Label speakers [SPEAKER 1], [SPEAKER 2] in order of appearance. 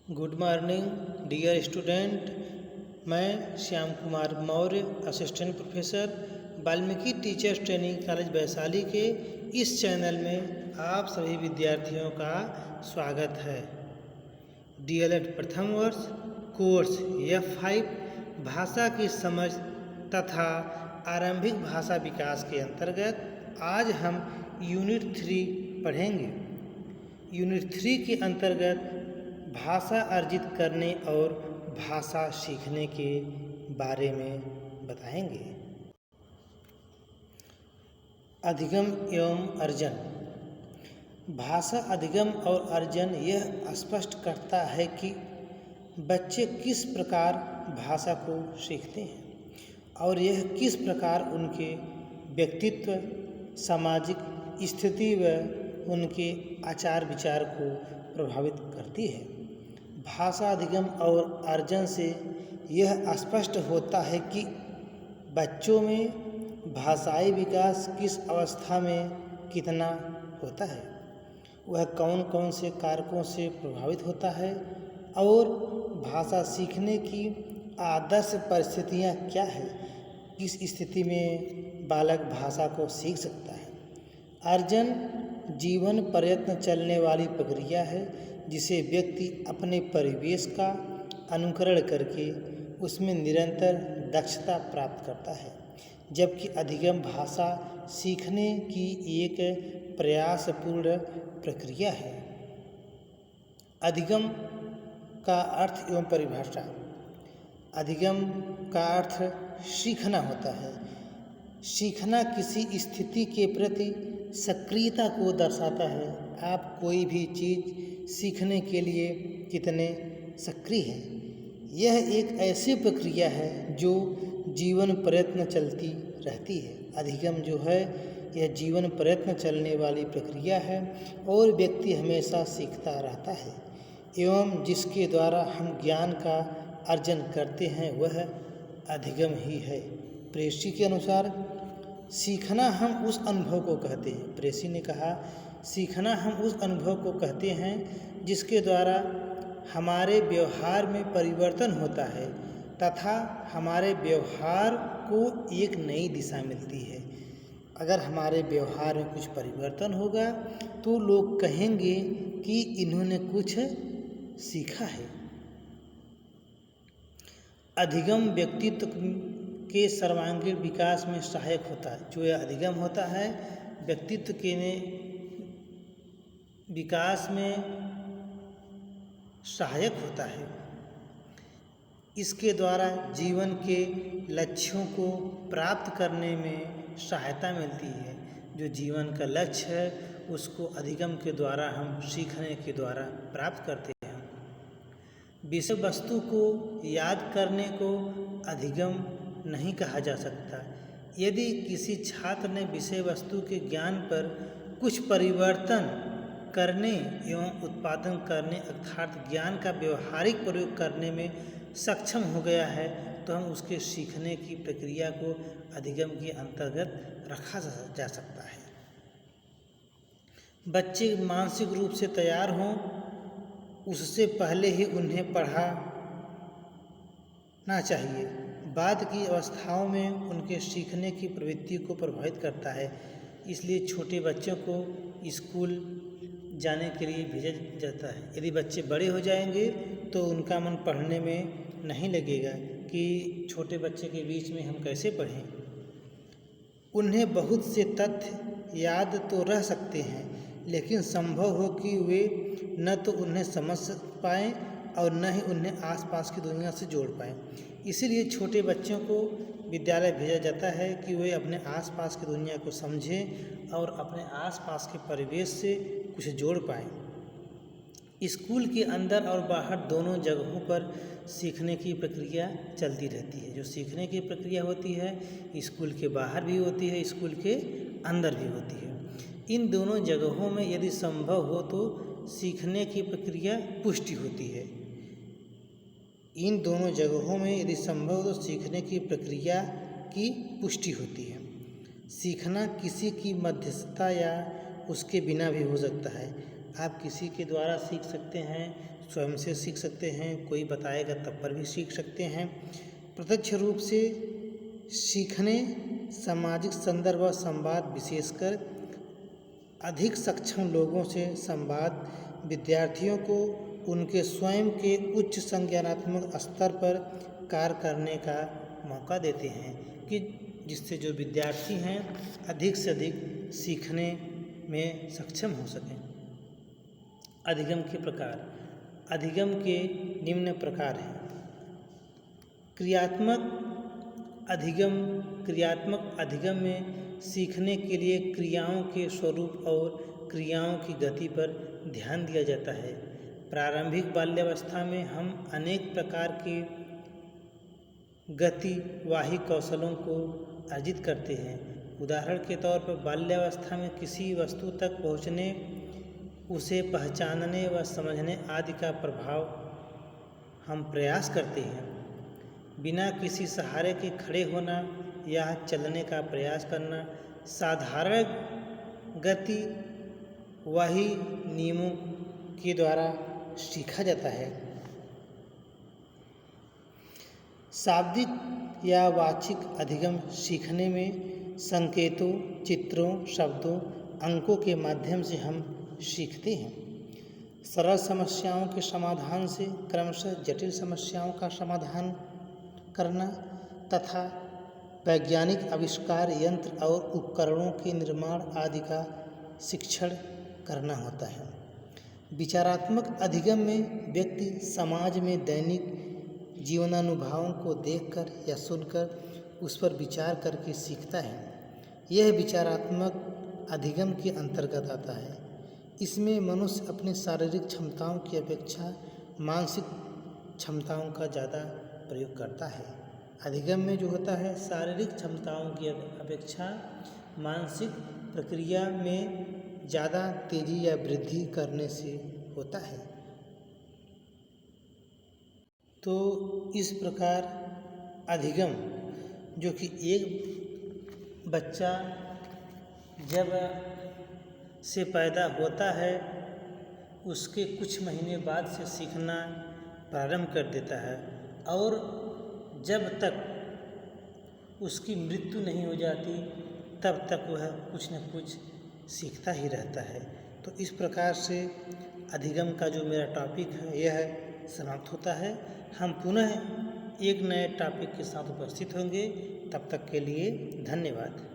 [SPEAKER 1] Good morning dear student. मैं Shyam Kumar Maurya, assistant professor, Valmiki teachers training college Vaishali के इस चैनल में आप सभी विद्यार्थियों का स्वागत है। डीएलएड प्रथम वर्ष कोर्स F5 भाषा की समझ तथा आरंभिक भाषा विकास के अंतर्गत आज हम यूनिट 3 पढ़ेंगे। यूनिट 3 के अंतर्गत भाषा अर्जित करने और भाषा सीखने के बारे में बताएंगे। अधिगम एवं अर्जन। भाषा अधिगम और अर्जन यह स्पष्ट करता है कि बच्चे किस प्रकार भाषा को सीखते हैं और यह किस प्रकार उनके व्यक्तित्व, सामाजिक स्थिति व उनके आचार विचार को प्रभावित करती है। भाषा अधिगम और अर्जन से यह स्पष्ट होता है कि बच्चों में भाषाई विकास किस अवस्था में कितना होता है, वह कौन कौन से कारकों से प्रभावित होता है और भाषा सीखने की आदर्श परिस्थितियाँ क्या है, किस स्थिति में बालक भाषा को सीख सकता है। अर्जन जीवन प्रयत्न चलने वाली प्रक्रिया है जिसे व्यक्ति अपने परिवेश का अनुकरण करके उसमें निरंतर दक्षता प्राप्त करता है, जबकि अधिगम भाषा सीखने की एक प्रयासपूर्ण प्रक्रिया है। अधिगम का अर्थ एवं परिभाषा। अधिगम का अर्थ सीखना होता है। सीखना किसी स्थिति के प्रति सक्रियता को दर्शाता है। आप कोई भी चीज़ सीखने के लिए कितने सक्रिय हैं। यह एक ऐसी प्रक्रिया है जो जीवन प्रयत्न चलती रहती है। अधिगम जो है यह जीवन प्रयत्न चलने वाली प्रक्रिया है और व्यक्ति हमेशा सीखता रहता है एवं जिसके द्वारा हम ज्ञान का अर्जन करते हैं वह अधिगम ही है। प्रेषी के अनुसार सीखना हम उस अनुभव को कहते हैं। प्रेषी ने कहा सीखना हम उस अनुभव को कहते हैं जिसके द्वारा हमारे व्यवहार में परिवर्तन होता है तथा हमारे व्यवहार को एक नई दिशा मिलती है। अगर हमारे व्यवहार में कुछ परिवर्तन होगा तो लोग कहेंगे कि इन्होंने कुछ सीखा है। अधिगम व्यक्तित्व के सर्वांगीण विकास में सहायक होता है। जो यह अधिगम होता है व्यक्तित्व के विकास में सहायक होता है। इसके द्वारा जीवन के लक्ष्यों को प्राप्त करने में सहायता मिलती है। जो जीवन का लक्ष्य है उसको अधिगम के द्वारा हम सीखने के द्वारा प्राप्त करते हैं। विषय वस्तु को याद करने को अधिगम नहीं कहा जा सकता। यदि किसी छात्र ने विषय वस्तु के ज्ञान पर कुछ परिवर्तन करने एवं उत्पादन करने अर्थात ज्ञान का व्यवहारिक प्रयोग करने में सक्षम हो गया है तो हम उसके सीखने की प्रक्रिया को अधिगम के अंतर्गत रखा जा सकता है। बच्चे मानसिक रूप से तैयार हों उससे पहले ही उन्हें पढ़ाना चाहिए। बाद की अवस्थाओं में उनके सीखने की प्रवृत्ति को प्रभावित करता है। इसलिए छोटे बच्चों को स्कूल जाने के लिए भेजा जाता है। यदि बच्चे बड़े हो जाएंगे तो उनका मन पढ़ने में नहीं लगेगा कि छोटे बच्चे के बीच में हम कैसे पढ़ें। उन्हें बहुत से तथ्य याद तो रह सकते हैं लेकिन संभव हो कि वे न तो उन्हें समझ पाएँ और न ही उन्हें आसपास की दुनिया से जोड़ पाएँ। इसीलिए छोटे बच्चों को विद्यालय भेजा जाता है कि वे अपने आसपास की दुनिया को समझें और अपने आसपास के परिवेश से कुछ जोड़ पाएँ। स्कूल के अंदर और बाहर दोनों जगहों पर सीखने की प्रक्रिया चलती रहती है। जो सीखने की प्रक्रिया होती है स्कूल के बाहर भी होती है, स्कूल के अंदर भी होती है। इन दोनों जगहों में यदि संभव हो तो सीखने की प्रक्रिया पुष्टि होती है। इन दोनों जगहों में यदि संभव हो तो सीखने की प्रक्रिया की पुष्टि होती है। सीखना किसी की मध्यस्थता या उसके बिना भी हो सकता है। आप किसी के द्वारा सीख सकते हैं, स्वयं से सीख सकते हैं, कोई बताएगा तब पर भी सीख सकते हैं। प्रत्यक्ष रूप से सीखने सामाजिक संदर्भ और संवाद, विशेषकर अधिक सक्षम लोगों से संवाद विद्यार्थियों को उनके स्वयं के उच्च संज्ञानात्मक स्तर पर कार्य करने का मौका देते हैं, कि जिससे जो विद्यार्थी हैं अधिक से अधिक सीखने में सक्षम हो सकें। अधिगम के प्रकार। अधिगम के निम्न प्रकार हैं। क्रियात्मक अधिगम। क्रियात्मक अधिगम में सीखने के लिए क्रियाओं के स्वरूप और क्रियाओं की गति पर ध्यान दिया जाता है। प्रारंभिक बाल्यावस्था में हम अनेक प्रकार के गतिवाही कौशलों को अर्जित करते हैं। उदाहरण के तौर पर बाल्यावस्था में किसी वस्तु तक पहुँचने, उसे पहचानने व समझने आदि का प्रभाव हम प्रयास करते हैं। बिना किसी सहारे के खड़े होना या चलने का प्रयास करना साधारण गतिवाही नियमों के द्वारा सीखा जाता है। शाब्दिक या वाचिक अधिगम सीखने में संकेतों, चित्रों, शब्दों, अंकों के माध्यम से हम सीखते हैं। सरल समस्याओं के समाधान से क्रमशः जटिल समस्याओं का समाधान करना तथा वैज्ञानिक आविष्कार, यंत्र और उपकरणों के निर्माण आदि का शिक्षण करना होता है। विचारात्मक अधिगम में व्यक्ति समाज में दैनिक जीवनानुभवों को देखकर या सुनकर उस पर विचार करके सीखता है। यह विचारात्मक अधिगम के अंतर्गत आता है। इसमें मनुष्य अपने शारीरिक क्षमताओं की अपेक्षा मानसिक क्षमताओं का ज़्यादा प्रयोग करता है। अधिगम में जो होता है शारीरिक क्षमताओं की अपेक्षा मानसिक प्रक्रिया में ज़्यादा तेजी या वृद्धि करने से होता है। तो इस प्रकार अधिगम, जो कि एक बच्चा जब से पैदा होता है उसके कुछ महीने बाद से सीखना प्रारंभ कर देता है और जब तक उसकी मृत्यु नहीं हो जाती तब तक वह कुछ न कुछ सीखता ही रहता है। तो इस प्रकार से अधिगम का जो मेरा टॉपिक है यह समाप्त होता है। हम पुनः एक नए टॉपिक के साथ उपस्थित होंगे। तब तक के लिए धन्यवाद।